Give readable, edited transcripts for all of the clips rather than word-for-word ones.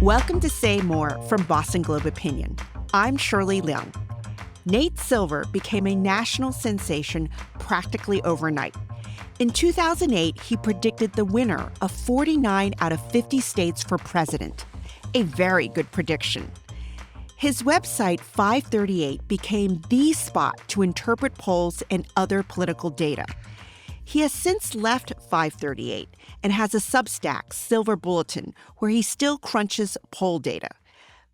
Welcome to Say More from Boston Globe Opinion. I'm Shirley Leung. Nate Silver became a national sensation practically overnight. In 2008, he predicted the winner of 49 out of 50 states for president. A very good prediction. His website, 538, became the spot to interpret polls and other political data. He has since left 538 and has a Substack, Silver Bulletin, where he still crunches poll data.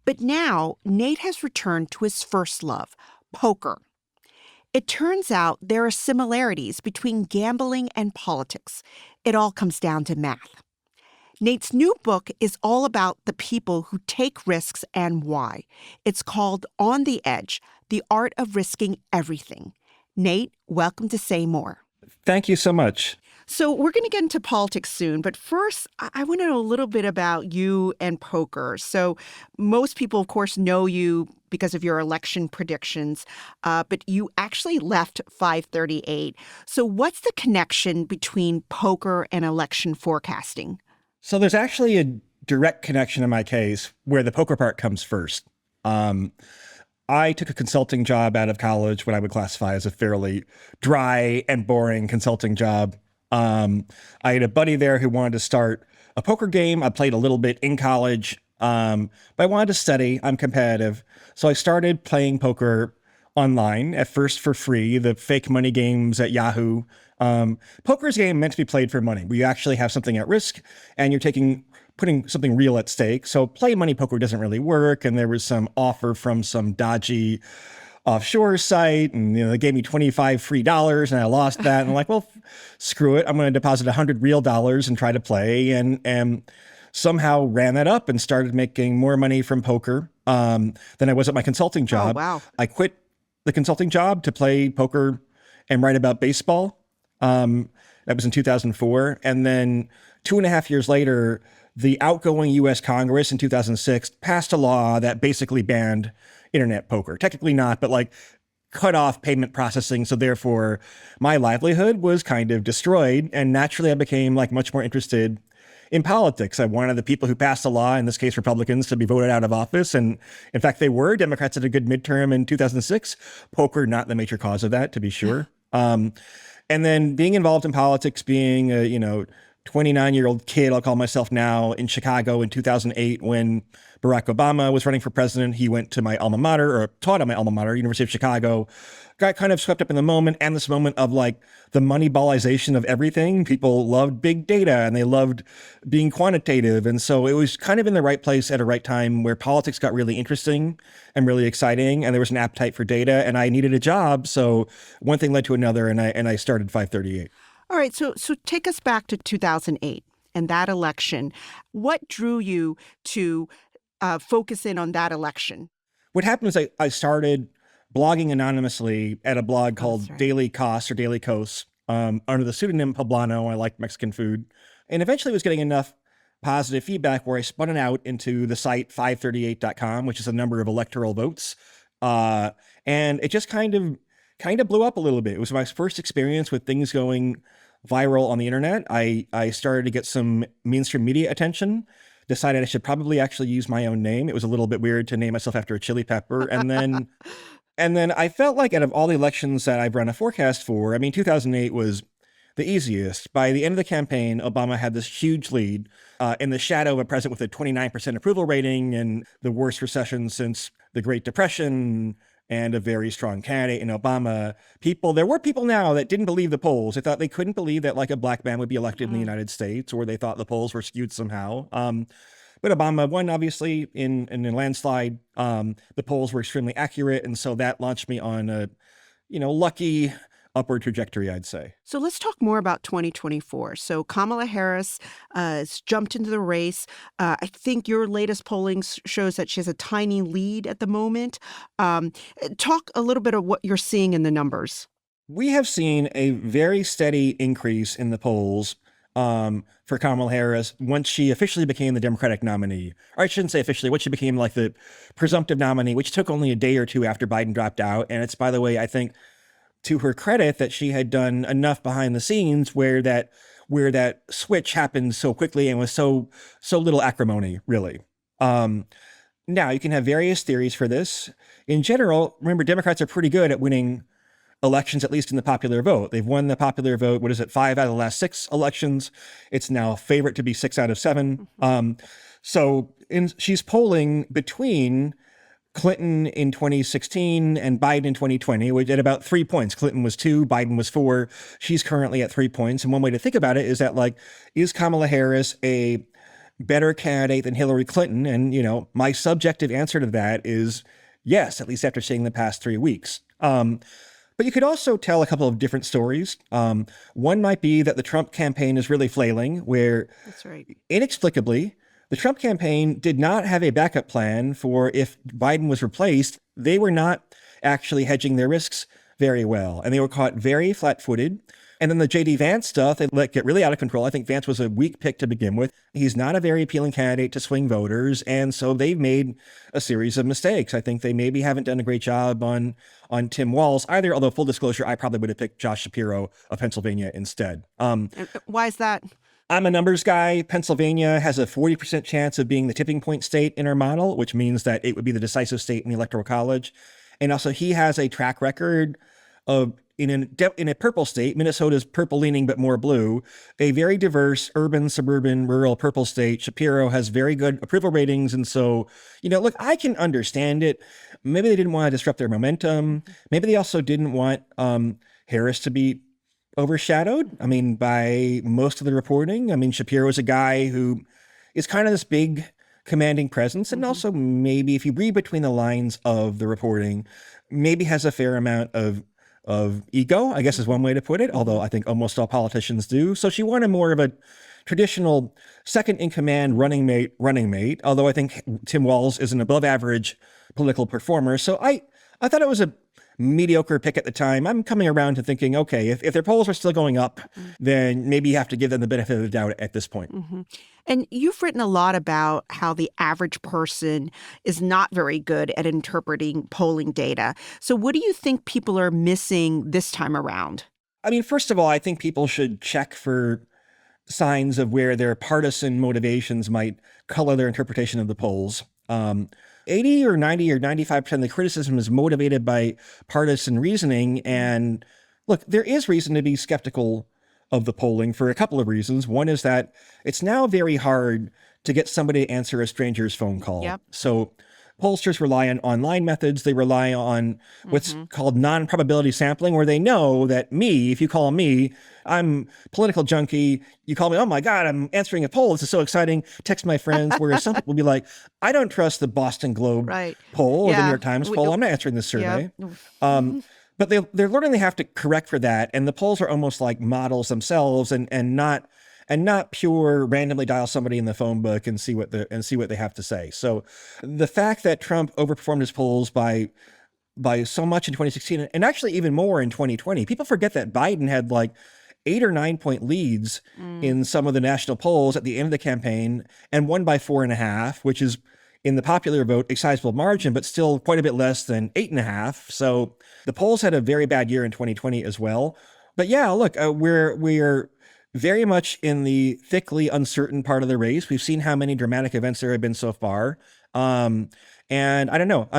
But now, Nate has returned to his first love, poker. It turns out there are similarities between gambling and politics. It all comes down to math. Nate's new book is all about the people who take risks and why. It's called On the Edge, The Art of Risking Everything. Nate, welcome to Say More. Thank you so much. So we're going to get into politics soon, but first, I want to know a little bit about you and poker. So most people, of course, know you because of your election predictions, but you actually left 538. So what's the connection between poker and election forecasting? So there's actually a direct connection in my case where the poker part comes first. I took a consulting job out of college, what I would classify as a fairly dry and boring consulting job. I had a buddy there who wanted to start a poker game. I played a little bit in college, but I wanted to study. I'm competitive. So I started playing poker online, at first for free, the fake money games at Yahoo. Poker is a game meant to be played for money, where you actually have something at risk and you're putting something real at stake. So play money poker doesn't really work. And there was some offer from some dodgy offshore site, and they gave me $25 free, and I lost that. And I'm like, well, screw it. I'm going to deposit $100 real and try to play. And somehow ran that up and started making more money from poker than I was at my consulting job. Oh, wow. I quit the consulting job to play poker and write about baseball. That was in 2004. And then 2.5 years later, the outgoing U.S. Congress in 2006 passed a law that basically banned internet poker. Technically not, but cut off payment processing. So therefore, my livelihood was kind of destroyed. And naturally, I became much more interested in politics. I wanted the people who passed the law, in this case, Republicans, to be voted out of office. And in fact, they were. Democrats had a good midterm in 2006. Poker, not the major cause of that, to be sure. And then being involved in politics, being a, 29-year-old kid, I'll call myself now, in Chicago in 2008 when Barack Obama was running for president. He went to my alma mater, or taught at my alma mater, University of Chicago. Got kind of swept up in the moment, and this moment of the moneyballization of everything. People loved big data and they loved being quantitative. And so it was kind of in the right place at a right time where politics got really interesting and really exciting. And there was an appetite for data and I needed a job. So one thing led to another and I started 538. All right, so take us back to 2008 and that election. What drew you to focus in on that election? What happened was I started blogging anonymously at a blog called Daily Kos or Daily Kos under the pseudonym Poblano. I liked Mexican food. And eventually was getting enough positive feedback where I spun it out into the site 538.com, which is a number of electoral votes. And it just kind of blew up a little bit. It was my first experience with things going viral on the internet. I started to get some mainstream media attention, decided I should probably actually use my own name. It was a little bit weird to name myself after a chili pepper. And then I felt like out of all the elections that I've run a forecast for, 2008 was the easiest. By the end of the campaign, Obama had this huge lead in the shadow of a president with a 29% approval rating and the worst recession since the Great Depression, and a very strong candidate in Obama. There were people now that didn't believe the polls. They couldn't believe that a black man would be elected in the United States, or they thought the polls were skewed somehow. But Obama won, obviously, in a landslide. The polls were extremely accurate, and so that launched me on a, lucky upward trajectory, I'd say. So let's talk more about 2024. So Kamala Harris has jumped into the race. I think your latest polling shows that she has a tiny lead at the moment. Talk a little bit of what you're seeing in the numbers. We have seen a very steady increase in the polls for Kamala Harris once she officially became the Democratic nominee. Or I shouldn't say officially, once she became the presumptive nominee, which took only a day or two after Biden dropped out. And it's, by the way, I think, to her credit that she had done enough behind the scenes where that switch happened so quickly and with so little acrimony, really. Now, you can have various theories for this. In general, remember, Democrats are pretty good at winning elections, at least in the popular vote. They've won the popular vote, 5 out of the last 6 elections. It's now a favorite to be 6 out of 7. She's polling between Clinton in 2016 and Biden in 2020, which at about 3 points. Clinton was 2, Biden was 4. She's currently at 3 points. And one way to think about it is that, is Kamala Harris a better candidate than Hillary Clinton? And, my subjective answer to that is yes, at least after seeing the past 3 weeks. But you could also tell a couple of different stories. One might be that the Trump campaign is really flailing, where that's right. Inexplicably, the Trump campaign did not have a backup plan for if Biden was replaced. They were not actually hedging their risks very well, and they were caught very flat-footed. And then the J.D. Vance stuff, they let get really out of control. I think Vance was a weak pick to begin with. He's not a very appealing candidate to swing voters, and so they've made a series of mistakes. I think they maybe haven't done a great job on Tim Walz either, although full disclosure, I probably would have picked Josh Shapiro of Pennsylvania instead. Why is that? I'm a numbers guy. Pennsylvania has a 40% chance of being the tipping point state in our model, which means that it would be the decisive state in the Electoral College. And also he has a track record of, in a purple state, Minnesota's purple leaning but more blue, a very diverse urban, suburban, rural purple state. Shapiro has very good approval ratings. And so, look, I can understand it. Maybe they didn't want to disrupt their momentum. Maybe they also didn't want Harris to be overshadowed. By most of the reporting. Shapiro is a guy who is kind of this big commanding presence. And also maybe if you read between the lines of the reporting, maybe has a fair amount of ego, I guess is one way to put it, although I think almost all politicians do. So she wanted more of a traditional second in command running mate, although I think Tim Walz is an above average political performer. So I thought it was a mediocre pick at the time. I'm coming around to thinking, okay, if their polls are still going up, then maybe you have to give them the benefit of the doubt at this point. And you've written a lot about how the average person is not very good at interpreting polling data. So what do you think people are missing this time around? First of all, I think people should check for signs of where their partisan motivations might color their interpretation of the polls. 80 or 90 or 95% of the criticism is motivated by partisan reasoning. And look, there is reason to be skeptical of the polling for a couple of reasons. One is that it's now very hard to get somebody to answer a stranger's phone call. Yep. So pollsters rely on online methods. They rely on what's called non-probability sampling, where they know that if you call me, I'm political junkie. You call me, oh my God, I'm answering a poll. This is so exciting. Text my friends. Whereas some people will be like, I don't trust the Boston Globe poll or the New York Times poll. I'm not answering this survey. But they're learning they have to correct for that. And the polls are almost like models themselves and not pure randomly dial somebody in the phone book and see what they have to say. So the fact that Trump overperformed his polls by so much in 2016 and actually even more in 2020, people forget that Biden had 8 or 9 point leads in some of the national polls at the end of the campaign and won by 4.5, which is in the popular vote a sizable margin, but still quite a bit less than 8.5. So the polls had a very bad year in 2020 as well. But yeah, look, we're very much in the thickly uncertain part of the race. We've seen how many dramatic events there have been so far. And I don't know.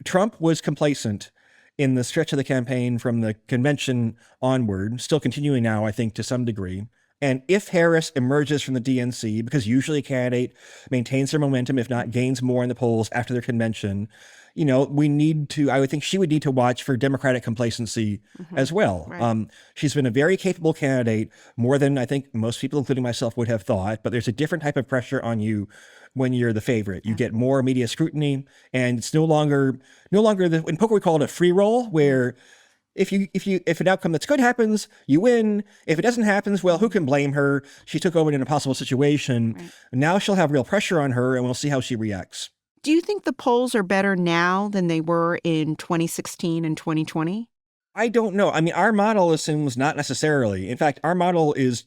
Trump was complacent in the stretch of the campaign from the convention onward, still continuing now, I think, to some degree. And if Harris emerges from the DNC, because usually a candidate maintains their momentum, if not gains more in the polls after their convention, I would think she would need to watch for Democratic complacency as well. Right. She's been a very capable candidate, more than I think most people, including myself, would have thought. But there's a different type of pressure on you when you're the favorite. You get more media scrutiny, and it's no longer in poker we call it a free roll, where if an outcome that's good happens, you win. If it doesn't happen, well, who can blame her? She took over in an impossible situation. Right. Now she'll have real pressure on her, and we'll see how she reacts. Do you think the polls are better now than they were in 2016 and 2020? I don't know. Our model assumes not necessarily. In fact, our model is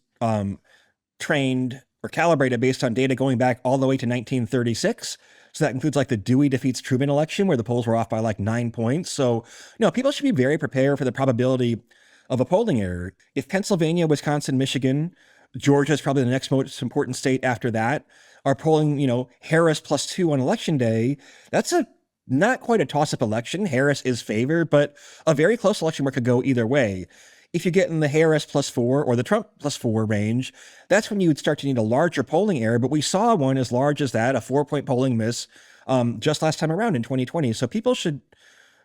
trained or calibrated based on data going back all the way to 1936. So that includes the Dewey defeats Truman election, where the polls were off by 9 points. So no, people should be very prepared for the probability of a polling error. If Pennsylvania, Wisconsin, Michigan, Georgia is probably the next most important state after that. are polling, Harris +2 on election day, that's not quite a toss-up election. Harris is favored, but a very close election where it could go either way. If you get in the Harris +4 or the Trump +4 range, that's when you would start to need a larger polling error. But we saw one as large as that, a 4-point polling miss, just last time around in 2020. So people should,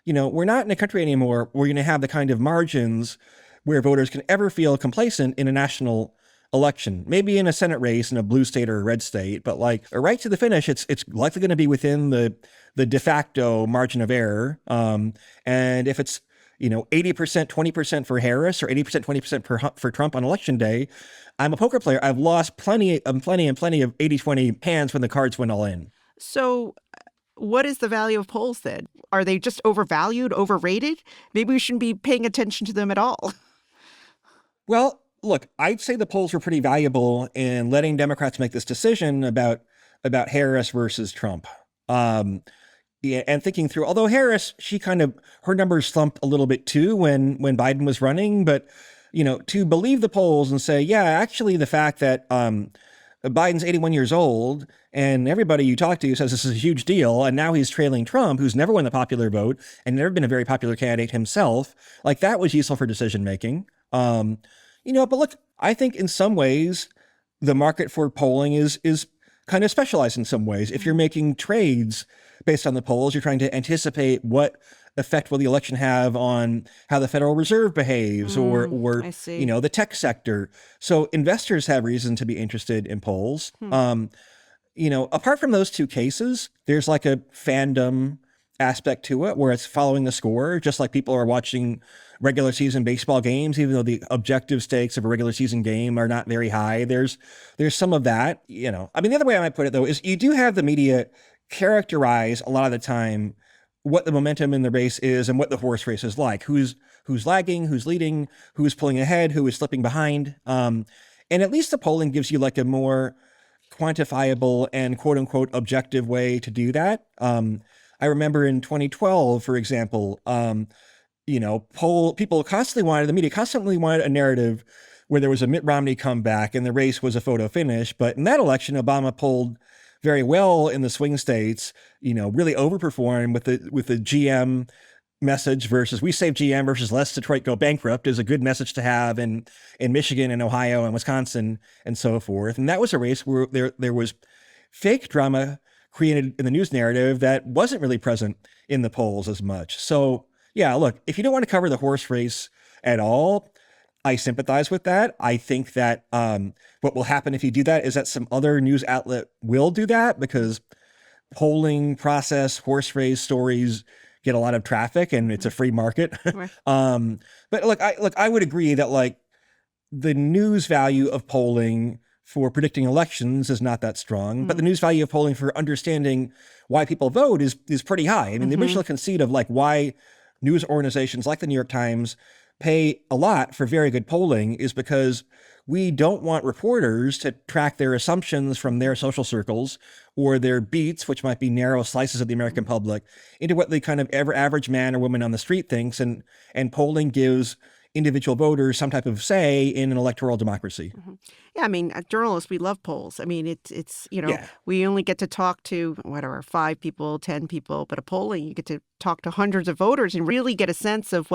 we're not in a country anymore where we're going to have the kind of margins where voters can ever feel complacent in a national election. Maybe in a Senate race in a blue state or a red state, but like right to the finish, it's likely going to be within the de facto margin of error. And if it's 80%, 20% for Harris or 80%, 20% for Trump on election day, I'm a poker player. I've lost plenty of 80-20 hands when the cards went all in. So what is the value of polls then? Are they just overvalued, overrated? Maybe we shouldn't be paying attention to them at all. Well, look, I'd say the polls were pretty valuable in letting Democrats make this decision about Harris versus Trump. Yeah, and thinking through, although Harris, her numbers slumped a little bit too when Biden was running, but to believe the polls and say, yeah, actually the fact that Biden's 81 years old and everybody you talk to says this is a huge deal, and now he's trailing Trump, who's never won the popular vote and never been a very popular candidate himself, like that was useful for decision making. But look, I think in some ways the market for polling is kind of specialized in some ways. If you're making trades based on the polls, you're trying to anticipate what effect will the election have on how the Federal Reserve behaves or the tech sector. So investors have reason to be interested in polls. Apart from those two cases, there's like a fandom aspect to it where it's following the score, just like people are watching regular season baseball games, even though the objective stakes of a regular season game are not very high. There's some of that, the other way I might put it though, is you do have the media characterize a lot of the time what the momentum in the race is and what the horse race is like, who's lagging, who's leading, who's pulling ahead, who is slipping behind. And at least the polling gives you like a more quantifiable and quote unquote objective way to do that. I remember in 2012, for example, the media constantly wanted a narrative where there was a Mitt Romney comeback and the race was a photo finish. But in that election, Obama polled very well in the swing states, really overperformed with the GM message versus we save GM versus let's Detroit go bankrupt is a good message to have in Michigan and Ohio and Wisconsin and so forth. And that was a race where there was fake drama created in the news narrative that wasn't really present in the polls as much. So yeah, look, if you don't want to cover the horse race at all, I sympathize with that. I think that what will happen if you do that is that some other news outlet will do that because polling process, horse race stories get a lot of traffic and it's a free market. Right. But look, I would agree that like the news value of polling for predicting elections is not that strong, but the news value of polling for understanding why people vote is pretty high. I mean, the original conceit of like why news organizations like the New York Times pay a lot for very good polling is because we don't want reporters to track their assumptions from their social circles or their beats, which might be narrow slices of the American public, into what the kind of average man or woman on the street thinks. And polling gives individual voters some type of say in an electoral democracy. Yeah, I mean, as journalists, we love polls. I mean, it's we only get to talk to, 5 people, 10 people, but a polling, you get to talk to hundreds of voters and really get a sense of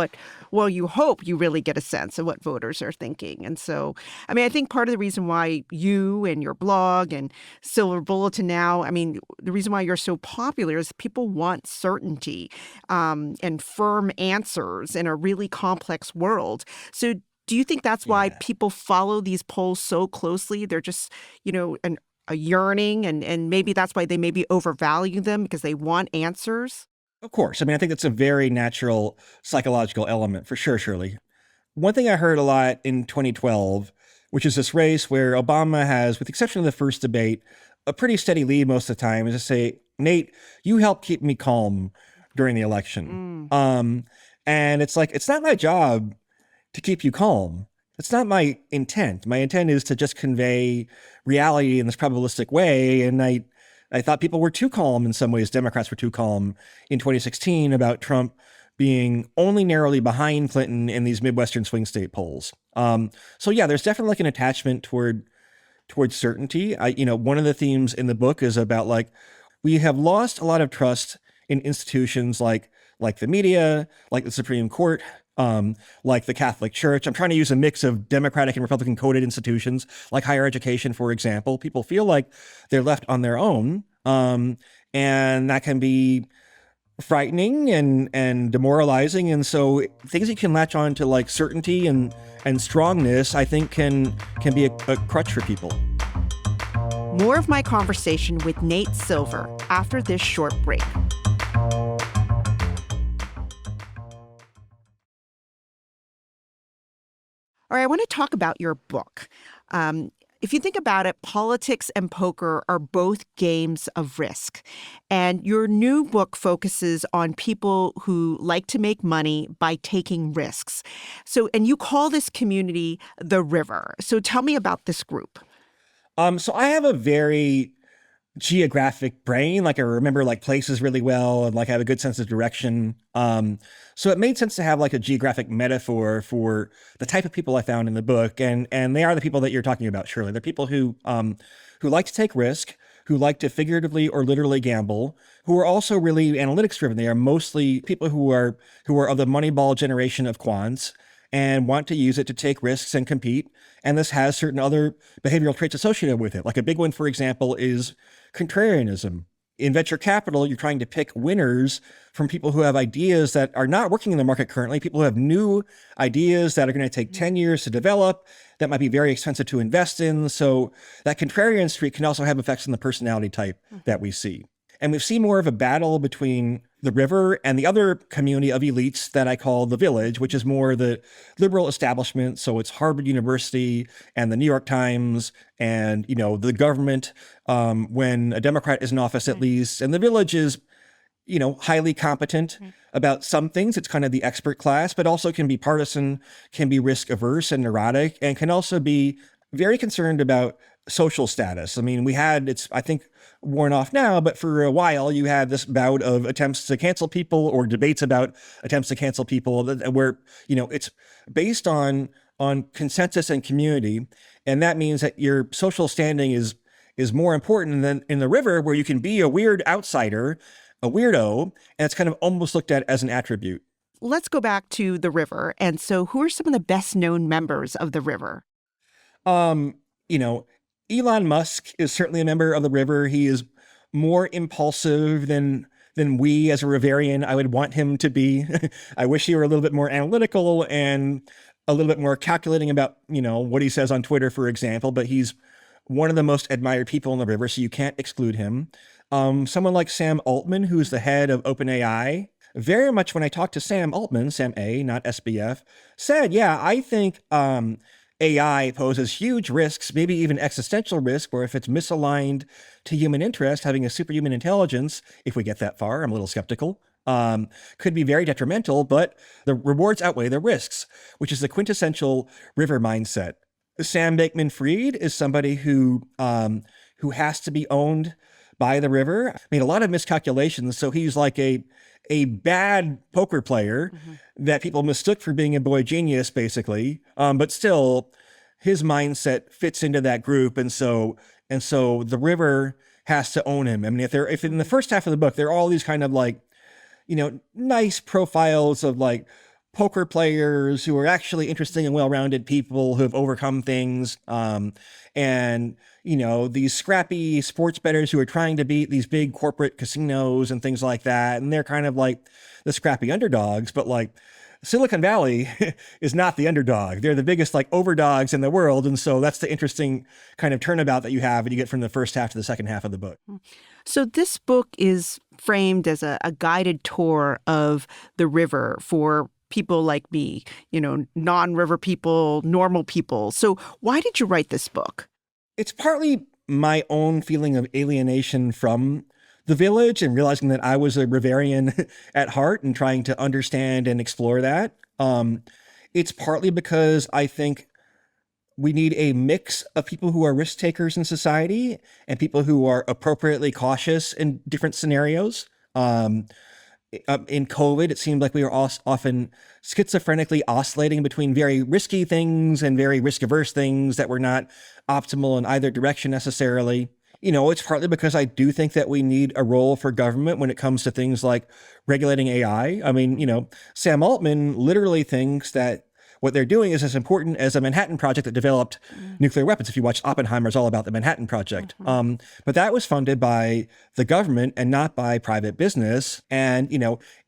you hope you really get a sense of what voters are thinking. And so, I mean, I think part of the reason why you and your blog and Silver Bulletin now, I mean, the reason why you're so popular is people want certainty and firm answers in a really complex world. So do you think that's why people follow these polls so closely? They're just, a yearning and maybe that's why they maybe overvalue them because they want answers? Of course. I mean, I think that's a very natural psychological element for sure, Shirley. One thing I heard a lot in 2012, which is this race where Obama has, with the exception of the first debate, a pretty steady lead most of the time, is to say, Nate, you helped keep me calm during the election. And it's like, it's not my job to keep you calm. That's not my intent. My intent is to just convey reality in this probabilistic way. And I thought people were too calm in some ways. Democrats were too calm in 2016 about Trump being only narrowly behind Clinton in these Midwestern swing state polls. So yeah, there's definitely like an attachment toward towards certainty. One of the themes in the book is about like, we have lost a lot of trust in institutions like the media, like the Supreme Court, like the Catholic Church. I'm trying to use a mix of Democratic and Republican coded institutions, like higher education, for example. People feel like they're left on their own, and that can be frightening and demoralizing. And so things you can latch on to, like certainty and strongness, I think can be a crutch for people. More of my conversation with Nate Silver after this short break. All right, I want to talk about your book. If you think about it, politics and poker are both games of risk. And your new book focuses on people who like to make money by taking risks. And you call this community the River. So tell me about this group. So I have a very geographic brain. Like I remember like places really well and like I have a good sense of direction. So it made sense to have like a geographic metaphor for the type of people I found in the book. And they are the people that you're talking about, Shirley. They're people who like to take risk, who like to figuratively or literally gamble, who are also really analytics driven. They are mostly people who are of the Moneyball generation of quants and want to use it to take risks and compete. And this has certain other behavioral traits associated with it. Like a big one, for example, is contrarianism. In venture capital, you're trying to pick winners from people who have ideas that are not working in the market currently, people who have new ideas that are going to take 10 years to develop, that might be very expensive to invest in. So that contrarian streak can also have effects on the personality type that we see. And we've seen more of a battle between the River and the other community of elites that I call the Village, which is more the liberal establishment. So it's Harvard University and the New York Times and, the government, when a Democrat is in office at least. And the Village is, highly competent about some things. It's kind of the expert class, but also can be partisan, can be risk averse and neurotic, and can also be very concerned about social status. I mean, it's, I think, worn off now, but for a while you had this bout of attempts to cancel people or debates about attempts to cancel people where, it's based on consensus and community. And that means that your social standing is more important than in the River, where you can be a weird outsider, a weirdo, and it's kind of almost looked at as an attribute. Let's go back to the River. And so who are some of the best known members of the River? Elon Musk is certainly a member of the River. He is more impulsive than we as a Riverian I would want him to be. I wish he were a little bit more analytical and a little bit more calculating about, what he says on Twitter, for example, but he's one of the most admired people in the River, so you can't exclude him. Someone like Sam Altman, who's the head of OpenAI, very much when I talked to Sam Altman, Sam A, not SBF, said, yeah, I think AI poses huge risks, maybe even existential risk, where if it's misaligned to human interest, having a superhuman intelligence, if we get that far, I'm a little skeptical, could be very detrimental, but the rewards outweigh the risks, which is the quintessential River mindset. Sam Bankman-Fried is somebody who has to be owned by the River. Made a lot of miscalculations, so he's like a bad poker player that people mistook for being a boy genius, basically. But still, his mindset fits into that group, and so the River has to own him. I mean, if in the first half of the book there are all these kind of like, nice profiles of like poker players who are actually interesting and well-rounded people who have overcome things, and these scrappy sports bettors who are trying to beat these big corporate casinos and things like that, and they're kind of like the scrappy underdogs, but like Silicon Valley is not the underdog. They're the biggest like overdogs in the world, and so that's the interesting kind of turnabout that you have and you get from the first half to the second half of the book. So this book is framed as a guided tour of the River for people like me, non-River people, normal people. So why did you write this book? It's partly my own feeling of alienation from the Village and realizing that I was a Riverian at heart and trying to understand and explore that. It's partly because I think we need a mix of people who are risk takers in society and people who are appropriately cautious in different scenarios. In COVID, it seemed like we were often schizophrenically oscillating between very risky things and very risk averse things that were not optimal in either direction necessarily. It's partly because I do think that we need a role for government when it comes to things like regulating AI. I mean, Sam Altman literally thinks that what they're doing is as important as a Manhattan Project that developed nuclear weapons. If you watch Oppenheimer, it's all about the Manhattan Project. But that was funded by the government and not by private business. And,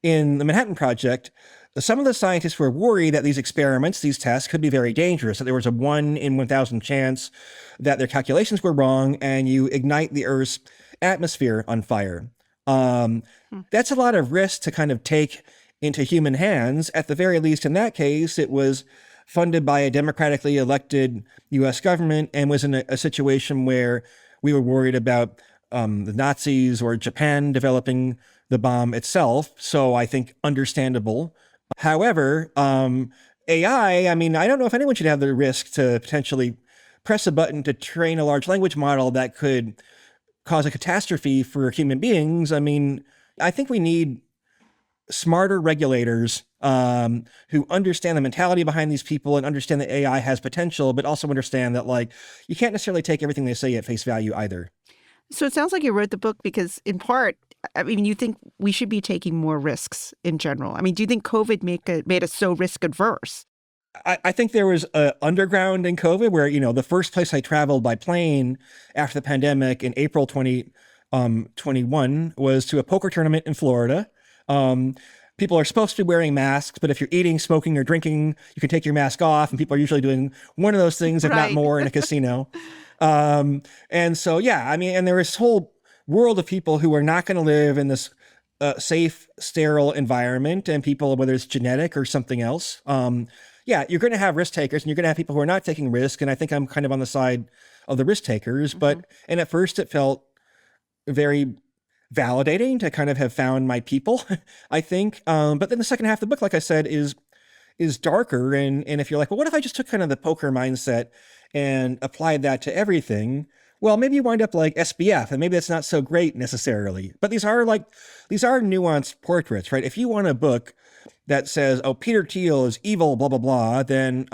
in the Manhattan Project, some of the scientists were worried that these experiments, these tests, could be very dangerous, that there was a 1 in 1,000 chance that their calculations were wrong and you ignite the Earth's atmosphere on fire. That's a lot of risk to kind of take into human hands. At the very least, in that case, it was funded by a democratically elected U.S. government and was in a situation where we were worried about the Nazis or Japan developing the bomb itself. So I think understandable. However, AI, I mean, I don't know if anyone should have the risk to potentially press a button to train a large language model that could cause a catastrophe for human beings. I mean, I think we need smarter regulators who understand the mentality behind these people and understand that AI has potential, but also understand that, like, you can't necessarily take everything they say at face value either. So it sounds like you wrote the book because, in part, I mean, you think we should be taking more risks in general. I mean, do you think COVID made us so risk adverse? I think there was an underground in COVID where, the first place I traveled by plane after the pandemic in April 2021 was to a poker tournament in Florida. People are supposed to be wearing masks, but if you're eating, smoking, or drinking, you can take your mask off. And people are usually doing one of those things, if not more, in a casino. And so, yeah, I mean, and there is this whole world of people who are not going to live in this safe, sterile environment, and people, whether it's genetic or something else. Yeah, you're going to have risk takers and you're going to have people who are not taking risk. And I think I'm kind of on the side of the risk takers. And at first it felt very validating to kind of have found my people, I think. But then the second half of the book, like I said, is darker. And if you're like, well, what if I just took kind of the poker mindset and applied that to everything? Well, maybe you wind up like SBF, and maybe that's not so great necessarily. But these are nuanced portraits, right? If you want a book that says, oh, Peter Thiel is evil, blah, blah, blah, then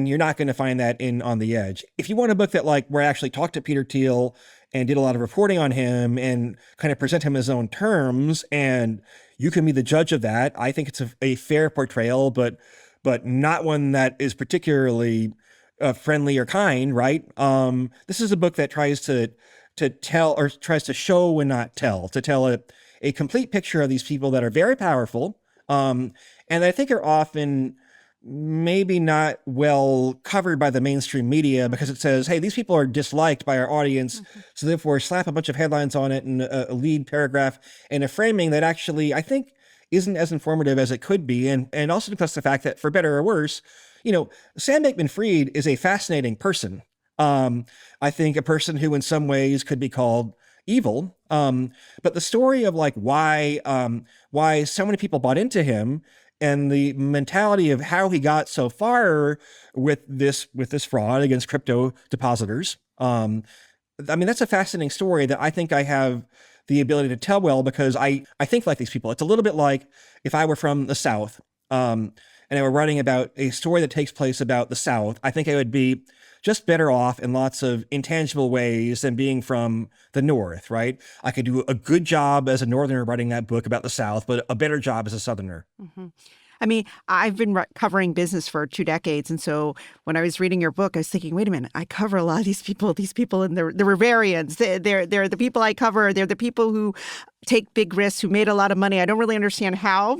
you're not going to find that in On the Edge. If you want a book that, like, where I actually talked to Peter Thiel and did a lot of reporting on him and kind of present him in his own terms, and you can be the judge of that, I think it's a fair portrayal, but not one that is particularly friendly or kind, right? This is a book that tries to tell, or tries to show and not tell, to tell a complete picture of these people that are very powerful, and I think are often maybe not well covered by the mainstream media, because it says, hey, these people are disliked by our audience, so therefore slap a bunch of headlines on it and a lead paragraph and a framing that actually, I think, isn't as informative as it could be. And also because of the fact that, for better or worse, Sam Bankman-Fried is a fascinating person. I think a person who in some ways could be called evil. But the story of, like, why so many people bought into him and the mentality of how he got so far with this fraud against crypto depositors. I mean, that's a fascinating story that I think I have the ability to tell well, because I think like these people. It's a little bit like if I were from the South, and I were writing about a story that takes place about the South, I think I would be just better off in lots of intangible ways than being from the North, right? I could do a good job as a Northerner writing that book about the South, but a better job as a Southerner. Mm-hmm. I mean, I've been covering business for 2 decades. And so when I was reading your book, I was thinking, wait a minute, I cover a lot of these people and the Rivarians. They're the people I cover. They're the people who take big risks, who made a lot of money. I don't really understand how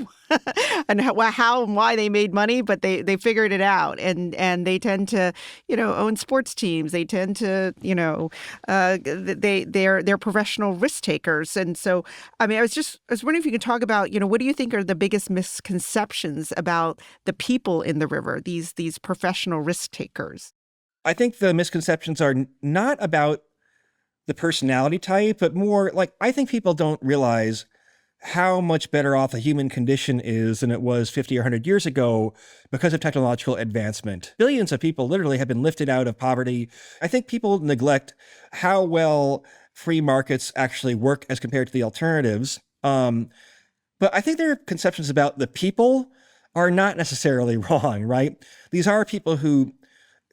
and how and why they made money, but they figured it out. And they tend to, own sports teams. They tend to, they're professional risk takers. And so, I mean, I was wondering if you could talk about, what do you think are the biggest misconceptions about the people in the river, these professional risk takers? I think the misconceptions are not about the personality type, but more like, I think people don't realize how much better off the human condition is than it was 50 or 100 years ago because of technological advancement. Billions of people literally have been lifted out of poverty. I think people neglect how well free markets actually work as compared to the alternatives. But I think their conceptions about the people are not necessarily wrong, right? These are people who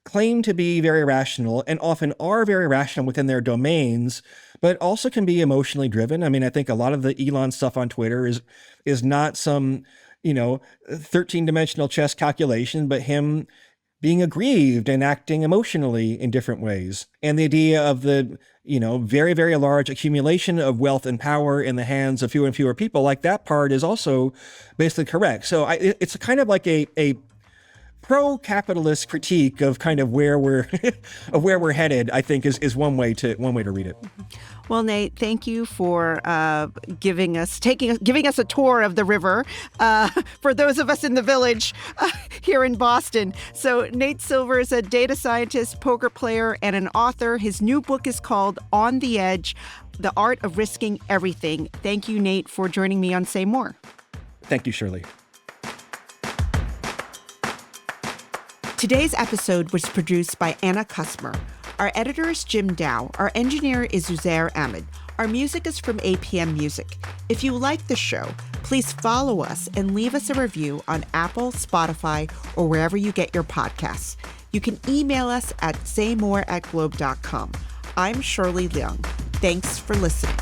claim to be very rational and often are very rational within their domains, but also can be emotionally driven. I mean, I think a lot of the Elon stuff on Twitter is not some, 13-dimensional chess calculation, but him being aggrieved and acting emotionally in different ways. And the idea of the, very, very large accumulation of wealth and power in the hands of fewer and fewer people, like that part is also basically correct. So it's kind of like a pro-capitalist critique of kind of where we're of where we're headed, I think is one way to read it. Well, Nate, thank you for giving us a tour of the river for those of us in the village here in Boston. So Nate Silver is a data scientist, poker player, and an author. His new book is called On the Edge: The Art of Risking Everything. Thank you, Nate, for joining me on Say More. Thank you, Shirley. Today's episode was produced by Anna Kusmer. Our editor is Jim Dow. Our engineer is Uzair Ahmed. Our music is from APM Music. If you like the show, please follow us and leave us a review on Apple, Spotify, or wherever you get your podcasts. You can email us at saymore@globe.com. I'm Shirley Leung. Thanks for listening.